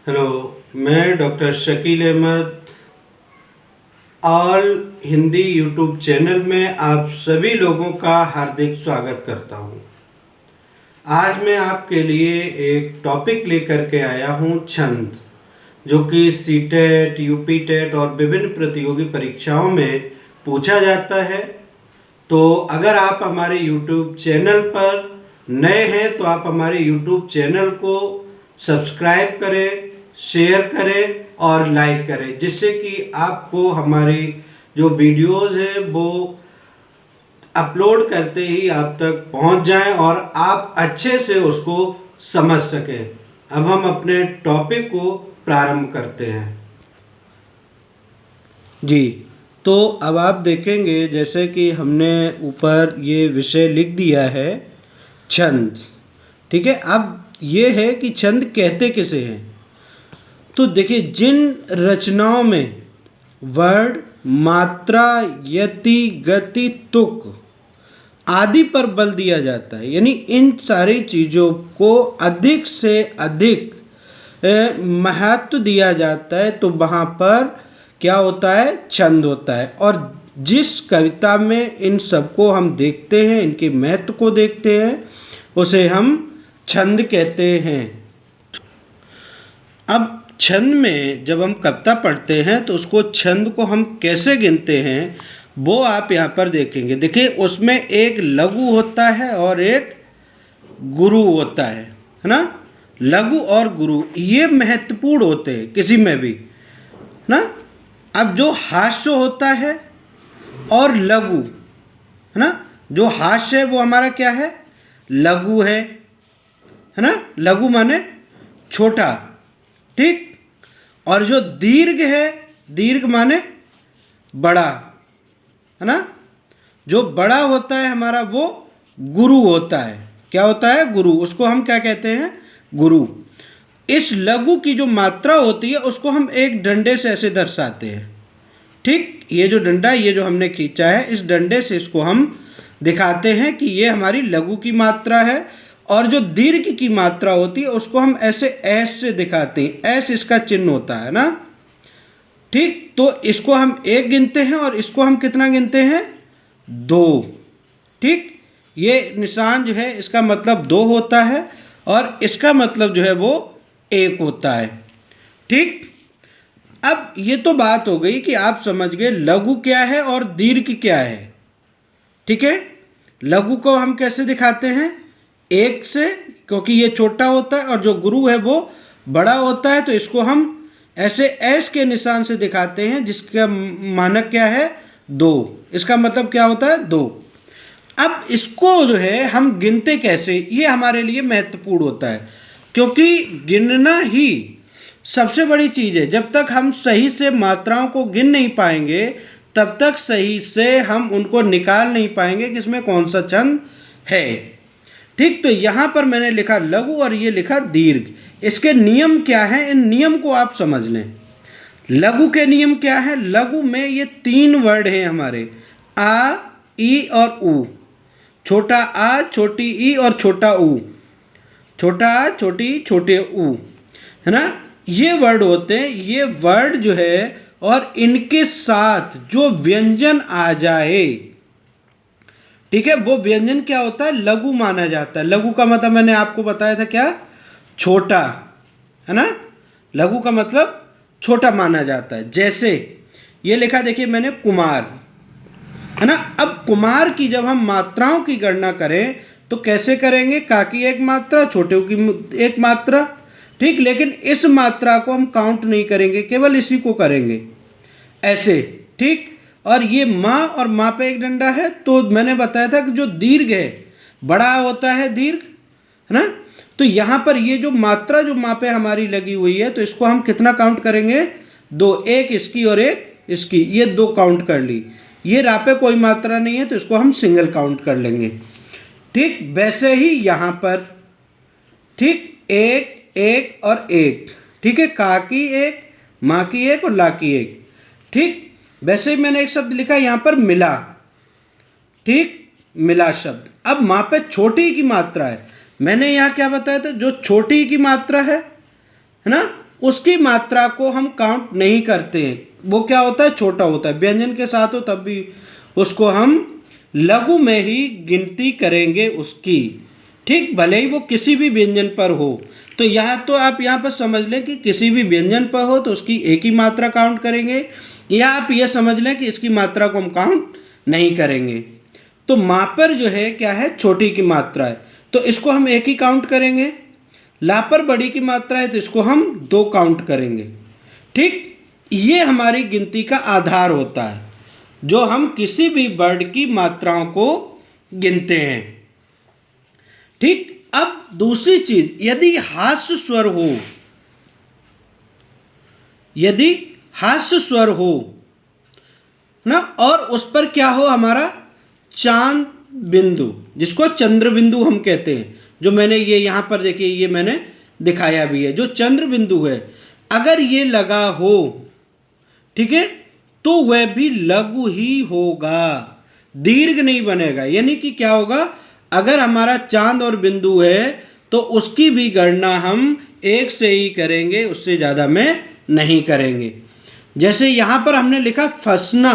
Hello, मैं doctor Shakeel Ahmed all Hindi YouTube channel में आप सभी लोगों का हार्दिक स्वागत करता हूं। आज मैं आपके लिए एक टॉपिक लेकर के आया हूं, छंद, जो कि सीटेट, यूपी टेट और विभिन्न प्रतियोगी परीक्षाओं में पूछा जाता है। तो अगर आप हमारे यूट्यूब चैनल पर नए हैं तो आप हमारे यूट्यूब चैनल को सब्सक्राइब करें, शेयर करें और लाइक करें, जिससे कि आपको हमारी जो वीडियोस हैं वो अपलोड करते ही आप तक पहुंच जाएं और आप अच्छे से उसको समझ सकें। अब हम अपने टॉपिक को प्रारंभ करते हैं। जी, तो अब आप देखेंगे जैसे कि हमने ऊपर ये विषय लिख दिया है, छंद। ठीक है, अब ये है कि छंद कहते किसे हैं। तो देखिए, जिन रचनाओं में वर्ण, मात्रा, यति, गति, तुक आदि पर बल दिया जाता है, यानी इन सारी चीज़ों को अधिक से अधिक महत्व दिया जाता है, तो वहाँ पर क्या होता है, छंद होता है। और जिस कविता में इन सबको हम देखते हैं, इनके महत्व को देखते हैं, उसे हम छंद कहते हैं। अब छंद में जब हम कविता पढ़ते हैं तो उसको, छंद को हम कैसे गिनते हैं वो आप यहाँ पर देखेंगे। देखिए, उसमें एक लघु होता है और एक गुरु होता है ना। लघु और गुरु ये महत्वपूर्ण होते हैं किसी में भी ना। अब जो हास्य होता है और लघु है ना, जो हास्य है वो हमारा क्या है, लघु है ना। लघु माने छोटा, ठीक। और जो दीर्घ है, दीर्घ माने बड़ा है ना। जो बड़ा होता है हमारा वो गुरु होता है। क्या होता है, गुरु। उसको हम क्या कहते हैं, गुरु। इस लघु की जो मात्रा होती है उसको हम एक डंडे से ऐसे दर्शाते हैं, ठीक। ये जो डंडा, ये जो हमने खींचा है, इस डंडे से इसको हम दिखाते हैं कि ये हमारी लघु की मात्रा है। और जो दीर्घ की मात्रा होती है उसको हम ऐसे ऐस से दिखाते हैं, ऐस इसका चिन्ह होता है ना, ठीक। तो इसको हम एक गिनते हैं और इसको हम कितना गिनते हैं, दो, ठीक। ये निशान जो है इसका मतलब दो होता है और इसका मतलब जो है वो एक होता है, ठीक। अब ये तो बात हो गई कि आप समझ गए लघु क्या है और दीर्घ क्या है, ठीक है। लघु को हम कैसे दिखाते हैं, एक से, क्योंकि ये छोटा होता है, और जो गुरु है वो बड़ा होता है, तो इसको हम ऐसे एस के निशान से दिखाते हैं, जिसका मानक क्या है, दो। इसका मतलब क्या होता है, दो। अब इसको जो है हम गिनते कैसे, ये हमारे लिए महत्वपूर्ण होता है, क्योंकि गिनना ही सबसे बड़ी चीज़ है। जब तक हम सही से मात्राओं को गिन नहीं पाएंगे तब तक सही से हम उनको निकाल नहीं पाएंगे कि इसमें कौन सा छंद है, ठीक। तो यहाँ पर मैंने लिखा लघु और ये लिखा दीर्घ। इसके नियम क्या हैं, इन नियम को आप समझ लें। लघु के नियम क्या है, लघु में ये तीन वर्ड हैं हमारे, आ, ई और ऊ। छोटा आ, छोटी ई और छोटा ऊ। छोटा आ, छोटी ई, छोटे ऊ, है ना। ये वर्ड होते हैं। ये वर्ड जो है, और इनके साथ जो व्यंजन आ जाए, ठीक है, वो व्यंजन क्या होता है, लघु माना जाता है। लघु का मतलब मैंने आपको बताया था क्या, छोटा, है ना। लघु का मतलब छोटा माना जाता है। जैसे ये लिखा, देखिए मैंने, कुमार, है ना। अब कुमार की जब हम मात्राओं की गणना करें तो कैसे करेंगे, का की एक मात्रा, छोटे की एक मात्रा, ठीक। लेकिन इस मात्रा को हम काउंट नहीं करेंगे, केवल इसी को करेंगे ऐसे, ठीक। और ये माँ और माँ पे एक डंडा है, तो मैंने बताया था कि जो दीर्घ है, बड़ा होता है दीर्घ, है ना। तो यहाँ पर ये जो मात्रा जो माँ पे हमारी लगी हुई है, तो इसको हम कितना काउंट करेंगे, दो। एक इसकी और एक इसकी, ये दो काउंट कर ली। ये रा पे कोई मात्रा नहीं है तो इसको हम सिंगल काउंट कर लेंगे, ठीक। वैसे ही यहाँ पर, ठीक, एक, एक और एक, ठीक है। का की एक, माँ की एक और ला की एक, ठीक। वैसे ही मैंने एक शब्द लिखा यहाँ पर, मिला, ठीक, मिला शब्द। अब माँ पे छोटी की मात्रा है, मैंने यहाँ क्या बताया था, जो छोटी की मात्रा है ना, उसकी मात्रा को हम काउंट नहीं करते हैं। वो क्या होता है, छोटा होता है। व्यंजन के साथ हो तब भी उसको हम लघु में ही गिनती करेंगे उसकी, ठीक, भले ही वो किसी भी व्यंजन पर हो। तो यहाँ तो आप यहाँ पर समझ लें कि किसी भी व्यंजन पर हो तो उसकी एक ही मात्रा काउंट करेंगे, या आप ये समझ लें कि इसकी मात्रा को हम काउंट नहीं करेंगे। तो मापर जो है क्या है, छोटी की मात्रा है, तो इसको हम एक ही काउंट करेंगे। लापर बड़ी की मात्रा है तो इसको हम 2 काउंट करेंगे, ठीक। ये हमारी गिनती का आधार होता है, जो हम किसी भी वर्ड की मात्राओं को गिनते हैं, ठीक। अब दूसरी चीज, यदि हास्य स्वर हो, यदि हास्य स्वर हो ना, और उस पर क्या हो, हमारा चांद बिंदु, जिसको चंद्र बिंदु हम कहते हैं, जो मैंने ये यहाँ पर देखिए, ये मैंने दिखाया भी है, जो चंद्र बिंदु है, अगर ये लगा हो, ठीक है, तो वह भी लघु ही होगा, दीर्घ नहीं बनेगा। यानी कि क्या होगा, अगर हमारा चांद और बिंदु है तो उसकी भी गणना हम 1 से ही करेंगे, उससे ज़्यादा में नहीं करेंगे। जैसे यहाँ पर हमने लिखा फसना,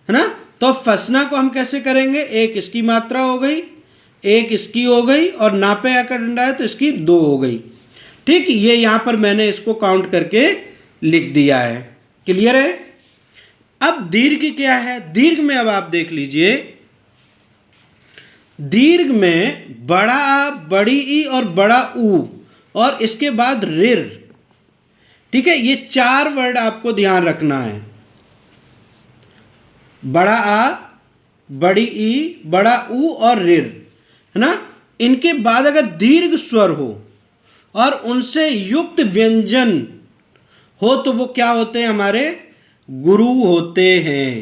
है ना, तो फसना को हम कैसे करेंगे, 1 इसकी मात्रा हो गई, 1 इसकी हो गई, और नापे आकर डंडा है तो इसकी 2 हो गई, ठीक। ये यहाँ पर मैंने इसको काउंट करके लिख दिया है। क्लियर है। अब दीर्घ क्या है, दीर्घ में अब आप देख लीजिए, दीर्घ में बड़ा आ, बड़ी ई और बड़ा ऊ, और इसके बाद रिर, ठीक है। ये 4 वर्ड आपको ध्यान रखना है, बड़ा आ, बड़ी ई, बड़ा ऊ और रिर, है ना। इनके बाद अगर दीर्घ स्वर हो और उनसे युक्त व्यंजन हो तो वो क्या होते हैं, हमारे गुरु होते हैं,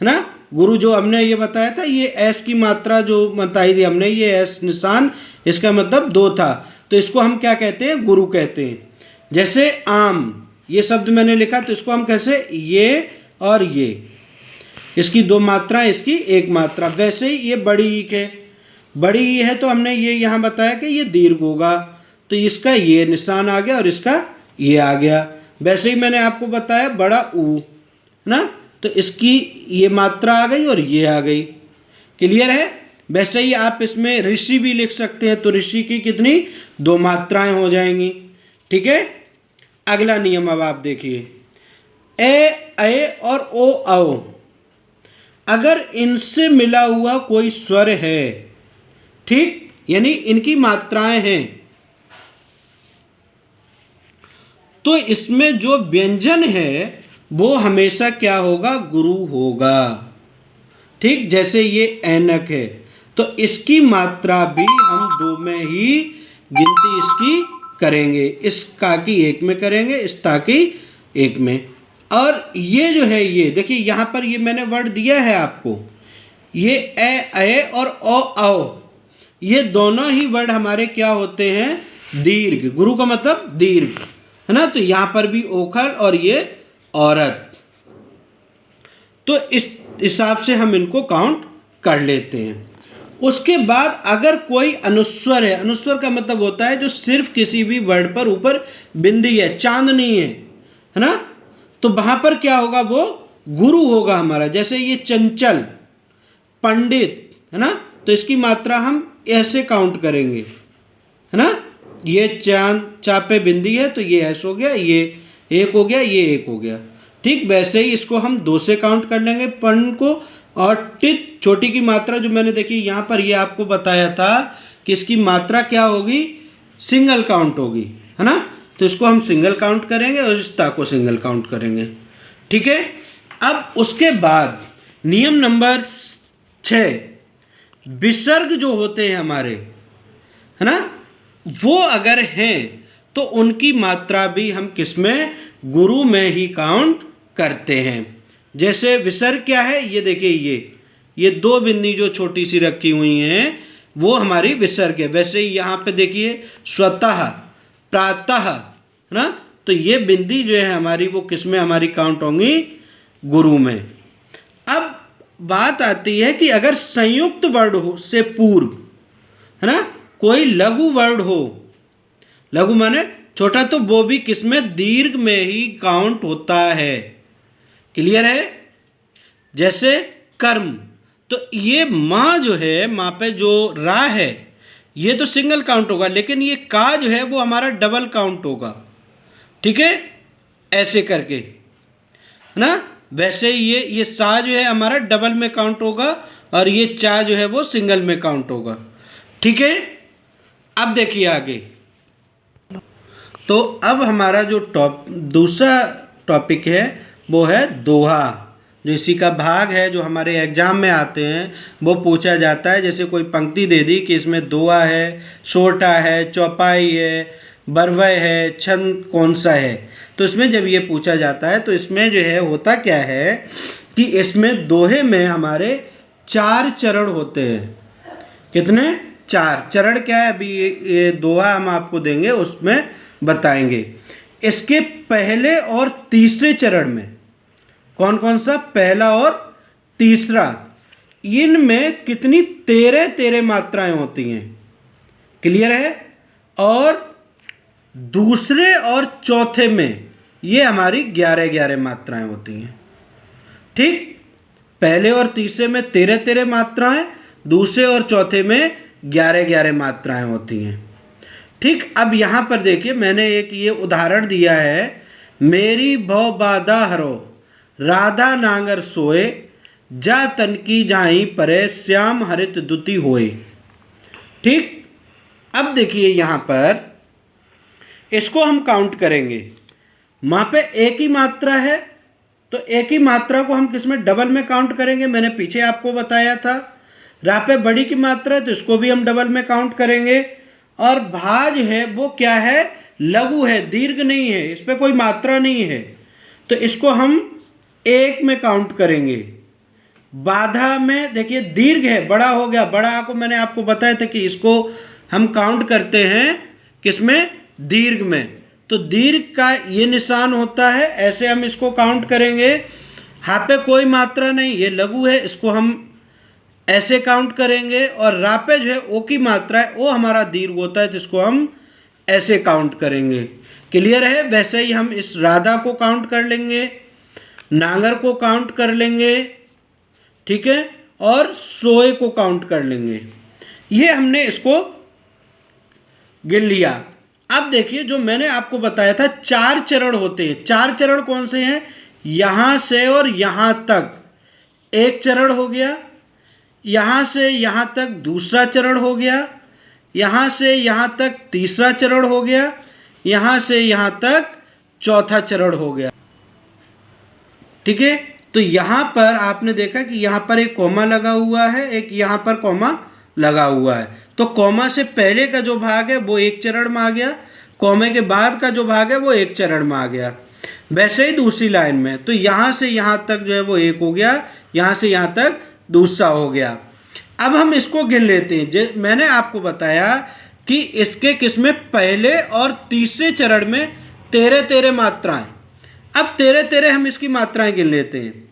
है ना। गुरु जो हमने ये बताया था, ये एस की मात्रा जो बताई थी हमने, ये एस निशान, इसका मतलब 2 था, तो इसको हम क्या कहते हैं, गुरु कहते हैं। जैसे आम, ये शब्द मैंने लिखा तो इसको हम कैसे, ये और ये, इसकी 2 मात्राएं, इसकी 1 मात्रा। वैसे ही ये बड़ी ई के, बड़ी ई है तो हमने ये यहाँ बताया कि ये दीर्घ होगा, तो इसका ये निशान आ गया और इसका ये आ गया। वैसे ही मैंने आपको बताया बड़ा ऊ, ना, तो इसकी ये मात्रा आ गई और ये आ गई। क्लियर है। वैसे ही आप इसमें ऋषि भी लिख सकते हैं, तो ऋषि की कितनी, 2 मात्राएं हो जाएंगी, ठीक है। अगला नियम अब आप देखिए, ए और ओ औ, अगर इनसे मिला हुआ कोई स्वर है, ठीक, यानी इनकी मात्राएं हैं, तो इसमें जो व्यंजन है वो हमेशा क्या होगा, गुरु होगा, ठीक। जैसे ये ऐनक है तो इसकी मात्रा भी हम 2 में ही गिनती इसकी करेंगे, इस का की 1 में करेंगे, इस ता की 1 में। और ये जो है, ये देखिए यहाँ पर ये मैंने वर्ड दिया है आपको, ये ए और ओ औ, ये दोनों ही वर्ड हमारे क्या होते हैं, दीर्घ। गुरु का मतलब दीर्घ, है ना। तो यहाँ पर भी ओखर और ये औरत, तो इस हिसाब से हम इनको काउंट कर लेते हैं। उसके बाद अगर कोई अनुस्वर है, अनुस्वर का मतलब होता है जो सिर्फ किसी भी वर्ड पर ऊपर बिंदी है, चांद नहीं है ना, तो वहाँ पर क्या होगा, वो गुरु होगा हमारा। जैसे ये चंचल, पंडित, है ना, तो इसकी मात्रा हम ऐसे काउंट करेंगे, है ना। ये चांद, चापे बिंदी है तो ये ऐसा हो गया, ये 1 हो गया, ये 1 हो गया, ठीक। वैसे ही इसको हम 2 से काउंट कर लेंगे पन को। और टित, छोटी की मात्रा जो मैंने देखी यहाँ पर, ये आपको बताया था कि इसकी मात्रा क्या होगी, सिंगल काउंट होगी, है ना। तो इसको हम सिंगल काउंट करेंगे और इस ता को सिंगल काउंट करेंगे, ठीक है। अब उसके बाद नियम नंबर 6, विसर्ग जो होते हैं हमारे, है ना, वो अगर हैं तो उनकी मात्रा भी हम किस में, गुरु में ही काउंट करते हैं। जैसे विसर्ग क्या है, ये देखिए, ये 2 बिंदी जो छोटी सी रखी हुई हैं वो हमारी विसर्ग है। वैसे ही यहाँ पे देखिए स्वतः, प्रातः, है ना, तो ये बिंदी जो है हमारी, वो किस में हमारी काउंट होंगी, गुरु में। अब बात आती है कि अगर संयुक्त वर्ड हो से पूर्व, है ना, कोई लघु वर्ड हो, लघु माने छोटा तो वो भी किसमें, दीर्घ में ही काउंट होता है। क्लियर है। जैसे कर्म, तो ये माँ जो है, माँ पे जो रा है ये तो सिंगल काउंट होगा, लेकिन ये का जो है वो हमारा डबल काउंट होगा। ठीक है, ऐसे करके, है ना। वैसे ये सा जो है हमारा डबल में काउंट होगा और ये चा जो है वो सिंगल में काउंट होगा। ठीक है, अब देखिए आगे। तो अब हमारा जो दूसरा टॉपिक है वो है दोहा, जो इसी का भाग है, जो हमारे एग्जाम में आते हैं। वो पूछा जाता है, जैसे कोई पंक्ति दे दी कि इसमें दोहा है, सोटा है, चौपाई है, बरवय है, छंद कौन सा है। तो इसमें जब ये पूछा जाता है तो इसमें जो है होता क्या है कि इसमें दोहे में हमारे 4 चरण होते हैं। कितने? 4 चरण। क्या है, अभी ये दोहा हम आपको देंगे उसमें बताएंगे। इसके पहले और तीसरे चरण में कौन कौन सा, पहला और तीसरा, इनमें कितनी 13 मात्राएं होती हैं। क्लियर है। और दूसरे और चौथे में ये हमारी 11 मात्राएं होती हैं। ठीक, पहले और तीसरे में 13 मात्राएं, दूसरे और चौथे में 11 मात्राएं होती हैं। ठीक, अब यहाँ पर देखिए मैंने एक ये उदाहरण दिया है, मेरी भव बाधा हरो राधा नांगर सोए, जा तन की जाही परे श्याम हरित दुति होए। ठीक, अब देखिए यहाँ पर इसको हम काउंट करेंगे। वहाँ पे एक ही मात्रा है तो एक ही मात्रा को हम किस में, डबल में काउंट करेंगे। मैंने पीछे आपको बताया था। रा पे बड़ी की मात्रा है तो इसको भी हम डबल में काउंट करेंगे। और भाज है वो क्या है, लघु है, दीर्घ नहीं है, इस पर कोई मात्रा नहीं है, तो इसको हम 1 में काउंट करेंगे। बाधा में देखिए दीर्घ है, बड़ा हो गया, बड़ा को मैंने आपको बताया था कि इसको हम काउंट करते हैं किसमें, दीर्घ में। तो दीर्घ का ये निशान होता है, ऐसे हम इसको काउंट करेंगे। हा पे कोई मात्रा नहीं, ये लघु है, इसको हम ऐसे काउंट करेंगे। और रा पे जो है ओ की मात्रा है, वो हमारा दीर्घ होता है, जिसको हम ऐसे काउंट करेंगे। क्लियर है। वैसे ही हम इस राधा को काउंट कर लेंगे, नांगर को काउंट कर लेंगे, ठीक है, और सोए को काउंट कर लेंगे। ये हमने इसको गिन लिया। अब देखिए जो मैंने आपको बताया था 4 चरण होते हैं। 4 चरण कौन से हैं, यहाँ से और यहाँ तक एक चरण हो गया, यहाँ से यहाँ तक दूसरा चरण हो गया, यहाँ से यहाँ तक तीसरा चरण हो गया, यहाँ से यहाँ तक चौथा चरण हो गया। ठीक है, तो यहाँ पर आपने देखा कि यहाँ पर एक कॉमा लगा हुआ है, एक यहाँ पर कॉमा लगा हुआ है। तो कॉमा से पहले का जो भाग है वो एक चरण में आ गया, कॉमे के बाद का जो भाग है वो एक चरण में आ गया। वैसे ही दूसरी लाइन में, तो यहाँ से यहाँ तक जो है वो एक हो गया, यहाँ से यहाँ तक दूसरा हो गया। अब हम इसको गिन लेते हैं। मैंने आपको बताया कि इसके किसमें, पहले और तीसरे चरण में 13 मात्राएं। अब 13 हम इसकी मात्राएं गिन लेते हैं।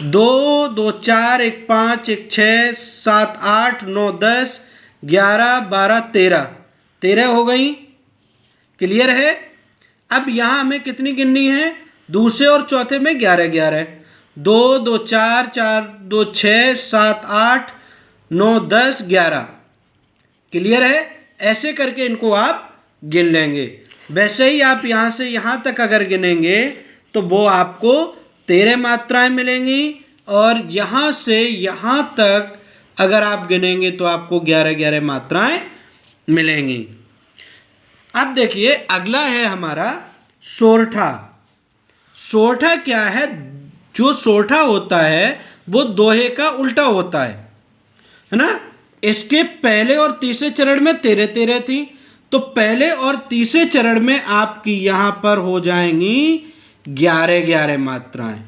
2, 2, 4, 1, 5, 1, 6, 7, 8, 9, 10, 11, 12, 13 हो गई। क्लियर है। अब यहाँ हमें कितनी गिननी है, दूसरे और चौथे में 11। 2, 2, 4, 4, 2, 6, 7, 8, 9, 10, 11। क्लियर है। ऐसे करके इनको आप गिन लेंगे। वैसे ही आप यहाँ से यहाँ तक अगर गिनेंगे तो वो आपको 13 मात्राएं मिलेंगी, और यहाँ से यहाँ तक अगर आप गिनेंगे तो आपको 11 मात्राएं मिलेंगी। अब देखिए अगला है हमारा सोरठा। सोरठा क्या है, जो सोरठा होता है वो दोहे का उल्टा होता है ना। इसके पहले और तीसरे चरण में 13 थी, तो पहले और तीसरे चरण में आपकी यहाँ पर हो जाएंगी 11 मात्राएं।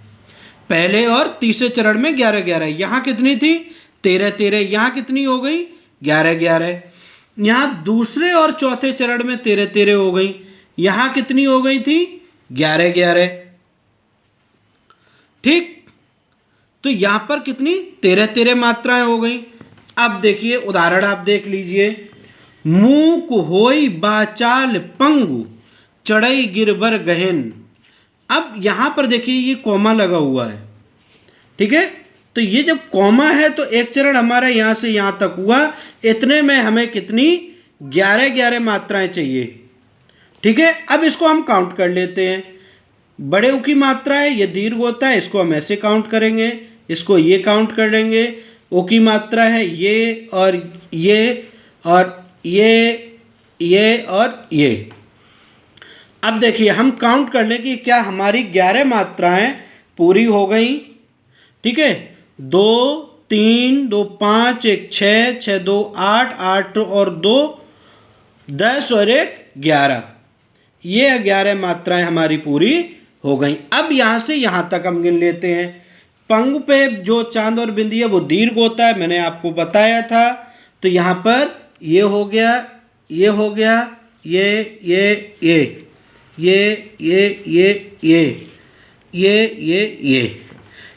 पहले और तीसरे चरण में 11। यहाँ कितनी थी, 13। यहाँ कितनी हो गई, 11। यहाँ दूसरे और चौथे चरण में 13 हो गई। यहाँ कितनी हो गई थी, 11। ठीक, तो यहाँ पर कितनी, 13 मात्राएं हो गई। अब देखिए उदाहरण आप देख लीजिए। मूक होई बाचाल पंगु, चढ़ई गिरबर गहन। अब यहाँ पर देखिए ये कॉमा लगा हुआ है, ठीक है। तो ये जब कॉमा है तो एक चरण हमारा यहाँ से यहाँ तक हुआ, इतने में हमें कितनी 11 मात्राएं चाहिए, ठीक है। अब इसको हम काउंट कर लेते हैं। बड़े ऊ की मात्रा है, ये दीर्घ होता है, इसको हम ऐसे काउंट करेंगे, इसको ये काउंट कर लेंगे। ओ की मात्रा है ये और ये और ये और ये। अब देखिए हम काउंट कर लें कि क्या हमारी 11 मात्राएं पूरी हो गई, ठीक है। 2 3 2 5 1 6 6 2 8 8 और 2 10 और 1 11। ये 11 मात्राएं हमारी पूरी हो गई। अब यहाँ से यहाँ तक हम गिन लेते हैं। पंग पे जो चांद और बिंदी है वो दीर्घ होता है, मैंने आपको बताया था। तो यहाँ पर ये हो गया, ये हो गया, ये,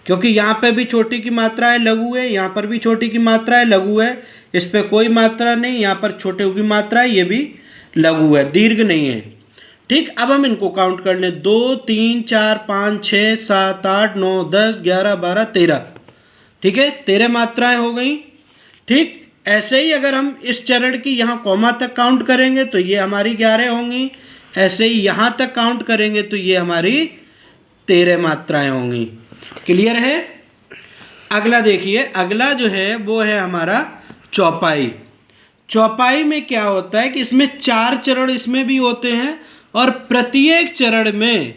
क्योंकि यहाँ पे भी छोटी की मात्रा है लघु है, यहाँ पर भी छोटी की मात्रा है लघु है, इस पे कोई मात्रा नहीं, यहाँ पर छोटे की मात्रा है, ये भी लघु है, दीर्घ नहीं है, ठीक। अब हम इनको काउंट कर लें। 2 3 4 5 6 7 8 9 10 11 12 13, ठीक है। 13 मात्राएं हो गई, ठीक। ऐसे ही अगर हम इस चरण की यहाँ कॉमा तक काउंट करेंगे तो ये हमारी 11 होंगी। ऐसे ही यहाँ तक काउंट करेंगे तो ये हमारी 13 मात्राएं होंगी। क्लियर है। अगला देखिए, अगला जो है वो है हमारा चौपाई। चौपाई में क्या होता है कि इसमें 4 चरण इसमें भी होते हैं और प्रत्येक चरण में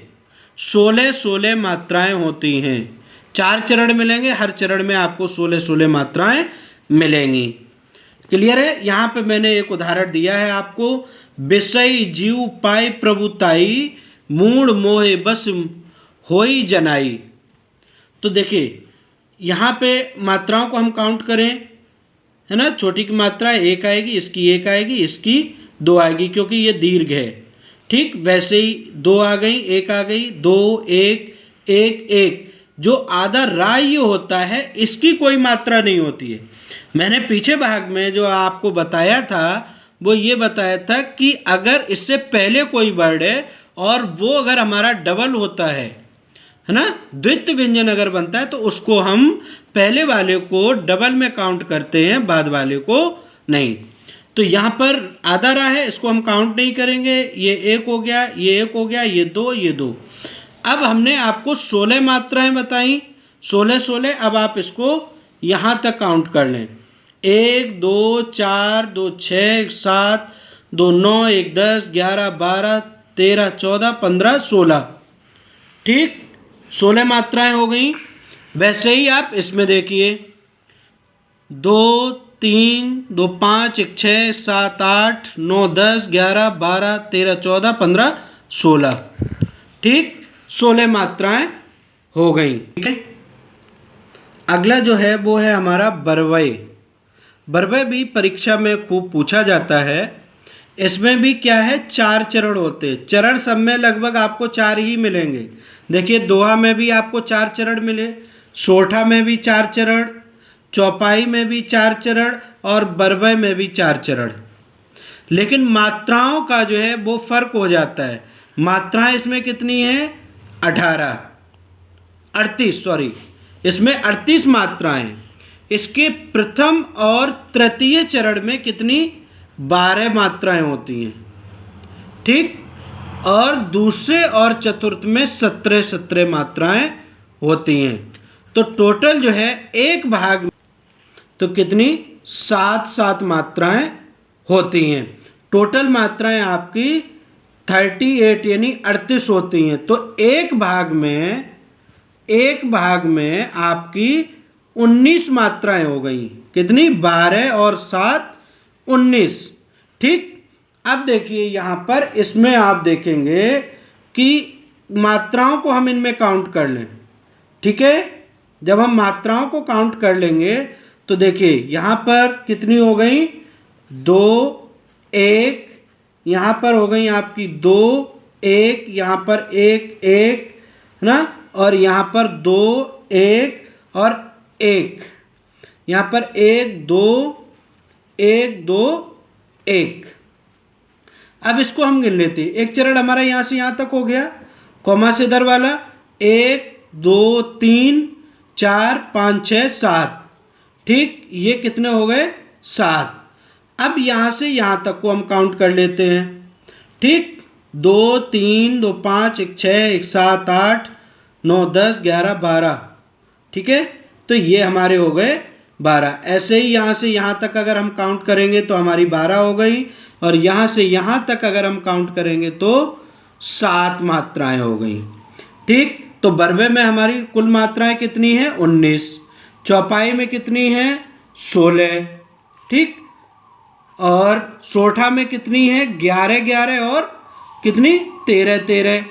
16 मात्राएं होती हैं। 4 चरण मिलेंगे, हर चरण में आपको 16 मात्राएं मिलेंगी। क्लियर है। यहाँ पे मैंने एक उदाहरण दिया है आपको। विषय जीव पाई प्रभुताई, मूढ़ मोहे बस होई जनाई। तो देखिए यहाँ पे मात्राओं को हम काउंट करें, है ना। छोटी की मात्रा 1 आएगी, इसकी 1 आएगी, इसकी 2 आएगी क्योंकि ये दीर्घ है, ठीक। वैसे ही 2 आ गई, 1 आ गई, 2 1 1 1। जो आधा राय होता है इसकी कोई मात्रा नहीं होती है। मैंने पीछे भाग में जो आपको बताया था वो ये बताया था कि अगर इससे पहले कोई वर्ड है और वो अगर हमारा डबल होता है ना, द्वितीय व्यंजन अगर बनता है तो उसको हम पहले वाले को डबल में काउंट करते हैं, बाद वाले को नहीं। तो यहाँ पर आधा रहा है, इसको हम काउंट नहीं करेंगे। ये 1 हो गया, ये 1 हो गया, ये 2, ये 2। अब हमने आपको 16 मात्राएं बताई, 16। अब आप इसको यहाँ तक काउंट कर लें। 1 2 4 2 6 7 2 9 1 10 11 12 13 14 15 16, ठीक। 16 मात्राएं हो गई। वैसे ही आप इसमें देखिए 2 3 2 5 1 6 7 8 9 10 11 12 13 14 15 16, ठीक। 16 मात्राएं हो गई, ठीक है। अगला जो है वो है हमारा बरवय। बरवय भी परीक्षा में खूब पूछा जाता है। इसमें भी क्या है, 4 चरण होते हैं। चरण सब में लगभग आपको 4 ही मिलेंगे। देखिए दोहा में भी आपको 4 चरण मिले, सोठा में भी 4 चरण, चौपाई में भी 4 चरण और बरवय में भी 4 चरण। लेकिन मात्राओं का जो है वो फर्क हो जाता है। मात्राएं इसमें कितनी हैं, 38 सॉरी, इसमें 38 मात्राएं। इसके प्रथम और तृतीय चरण में कितनी, 12 मात्राएं होती हैं, ठीक। और दूसरे और चतुर्थ में 17 मात्राएं होती हैं। तो टोटल जो है एक भाग में तो कितनी, 7 मात्राएं होती हैं। टोटल मात्राएं आपकी 38 यानी 38 होती हैं। तो एक भाग में आपकी 19 मात्राएं हो गई। कितनी, 12 और 7 19, ठीक। अब देखिए यहाँ पर इसमें आप देखेंगे कि मात्राओं को हम इनमें काउंट कर लें, ठीक है। जब हम मात्राओं को काउंट कर लेंगे तो देखिए यहाँ पर कितनी हो गई, 2 1, यहाँ पर हो गई आपकी 2 1, यहाँ पर 1 1 है ना, और यहाँ पर 2 1 और 1, यहाँ पर 1 2 1 2 1। अब इसको हम गिन लेते हैं। एक चरण हमारा यहाँ से यहाँ तक हो गया, कॉमा से इधर वाला 1 2 3 4 5 6 7, ठीक, ये कितने हो गए 7। अब यहाँ से यहाँ तक को हम काउंट कर लेते हैं, ठीक, 2 3 2 5 1 6 1 7 8 9 10 11 12, ठीक है, तो ये हमारे हो गए 12। ऐसे ही यहाँ से यहाँ तक अगर हम काउंट करेंगे तो हमारी 12 हो गई, और यहाँ से यहाँ तक अगर हम काउंट करेंगे तो 7 मात्राएं हो गई, ठीक। तो बरबे में हमारी कुल मात्राएं कितनी हैं 19, चौपाई में कितनी हैं 16, ठीक, और सोठा में कितनी है 11 11 और कितनी 13 13,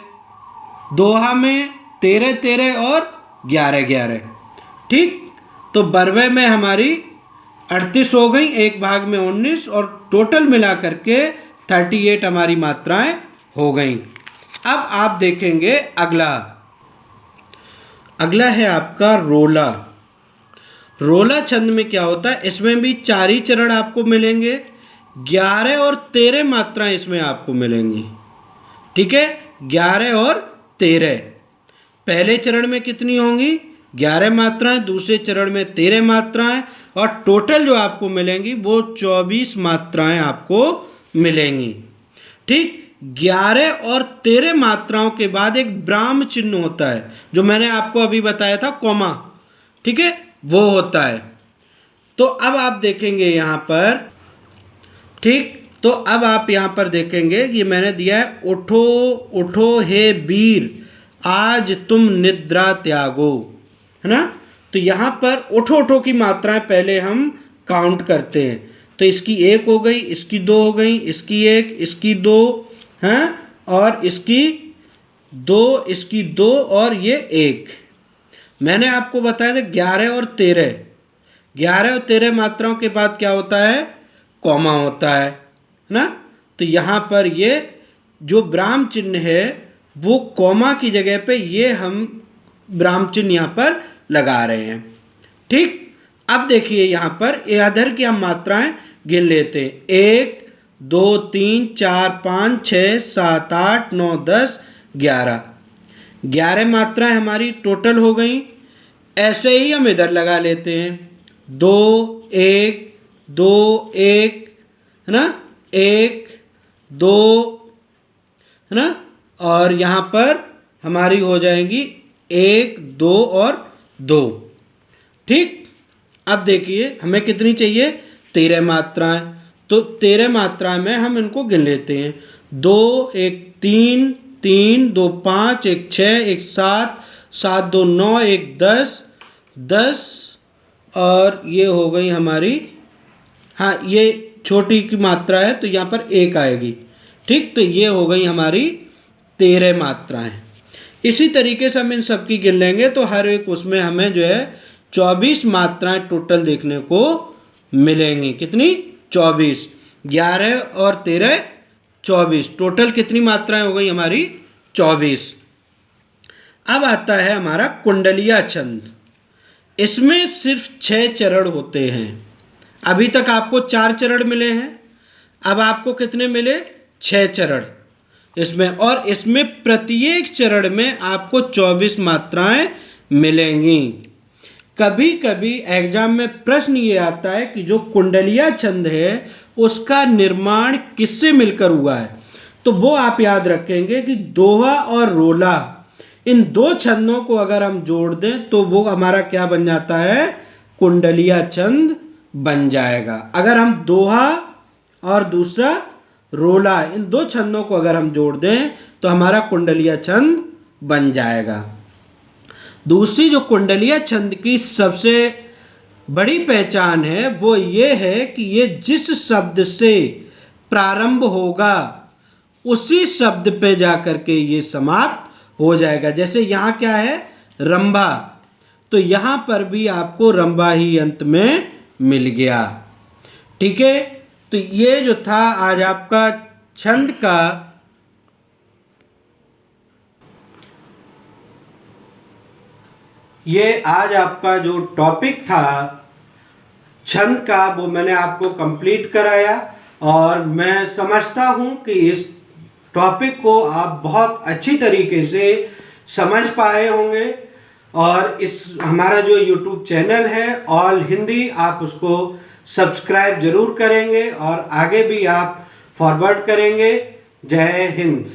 दोहा में 13 13 और 11 11, ठीक। तो बरबे में हमारी 38 हो गई, एक भाग में 19, और टोटल मिला करके 38 हमारी मात्राएं हो गई। अब आप देखेंगे अगला है आपका रोला। रोला छंद में क्या होता है, इसमें भी 4 ही चरण आपको मिलेंगे, 11 और 13 मात्राएं इसमें आपको मिलेंगी, ठीक है, 11 और 13। पहले चरण में कितनी होंगी 11 मात्राएं, दूसरे चरण में 13 मात्राएं, और टोटल जो आपको मिलेंगी वो 24 मात्राएं आपको मिलेंगी, ठीक। 11 और 13 मात्राओं के बाद एक ब्राह्म चिन्ह होता है, जो मैंने आपको अभी बताया था कॉमा, ठीक है, वो होता है। तो अब आप देखेंगे यहाँ पर, ठीक, तो अब आप यहाँ पर देखेंगे कि मैंने दिया है उठो उठो हे वीर आज तुम निद्रा त्यागो, है ना। तो यहाँ पर उठो उठो की मात्राएं पहले हम काउंट करते हैं। तो इसकी 1 हो गई, इसकी 2 हो गई, इसकी 1, इसकी 2, हैं, और इसकी 2, इसकी 2, और ये 1। मैंने आपको बताया था 11 और 13, 11 और 13 मात्राओं के बाद क्या होता है कॉमा होता है ना। तो यहाँ पर ये जो ब्राह्म चिन्ह है वो कॉमा की जगह पे ये हम ब्राह्म चिन्ह यहाँ पर लगा रहे हैं, ठीक। अब देखिए यहाँ पर इधर की हम मात्राएं गिन लेते हैं, 1 2 3 4 5 6 7 8 9 10 11, 11 मात्राएं हमारी टोटल हो गई। ऐसे ही हम इधर लगा लेते हैं, 2 1 2 1, है ना, 1 2, है ना, और यहाँ पर हमारी हो जाएंगी 1 2 और 2, ठीक। अब देखिए हमें कितनी चाहिए 13 मात्राएं, तो 13 मात्राएं में हम इनको गिन लेते हैं, 2 1 3 3 2 5 1 6 1 7 7 2 9 1 10 10, और ये हो गई हमारी, हाँ ये छोटी की मात्रा है तो यहाँ पर 1 आएगी, ठीक। तो ये हो गई हमारी 13 मात्राएं। इसी तरीके से हम इन सब की गिन लेंगे तो हर एक उसमें हमें जो है 24 मात्राएं टोटल देखने को मिलेंगी। कितनी 24, 11 और 13 24, टोटल कितनी मात्राएं हो गई हमारी 24। अब आता है हमारा कुंडलिया छंद। इसमें सिर्फ 6 चरण होते हैं। अभी तक आपको 4 चरण मिले हैं, अब आपको कितने मिले 6 चरण इसमें, और इसमें प्रत्येक चरण में आपको 24 मात्राएं मिलेंगी। कभी कभी एग्जाम में प्रश्न ये आता है कि जो कुंडलिया छंद है उसका निर्माण किससे मिलकर हुआ है, तो वो आप याद रखेंगे कि दोहा और रोला, इन 2 छंदों को अगर हम जोड़ दें तो वो हमारा क्या बन जाता है कुंडलिया छंद बन जाएगा। अगर हम दोहा और दूसरा रोला, इन 2 छंदों को अगर हम जोड़ दें तो हमारा कुंडलिया छंद बन जाएगा। दूसरी जो कुंडलिया छंद की सबसे बड़ी पहचान है वो ये है कि ये जिस शब्द से प्रारंभ होगा उसी शब्द पे जाकर के ये समाप्त हो जाएगा। जैसे यहाँ क्या है रंभा, तो यहाँ पर भी आपको रंभा ही अंत में मिल गया, ठीक है। तो ये जो था आज आपका छंद का आज आपका जो टॉपिक था छंद का वो मैंने आपको कंप्लीट कराया। और मैं समझता हूँ कि इस टॉपिक को आप बहुत अच्छी तरीके से समझ पाए होंगे और इस हमारा जो यूट्यूब चैनल है ऑल हिंदी, आप उसको सब्सक्राइब जरूर करेंगे और आगे भी आप फॉरवर्ड करेंगे। जय हिंद।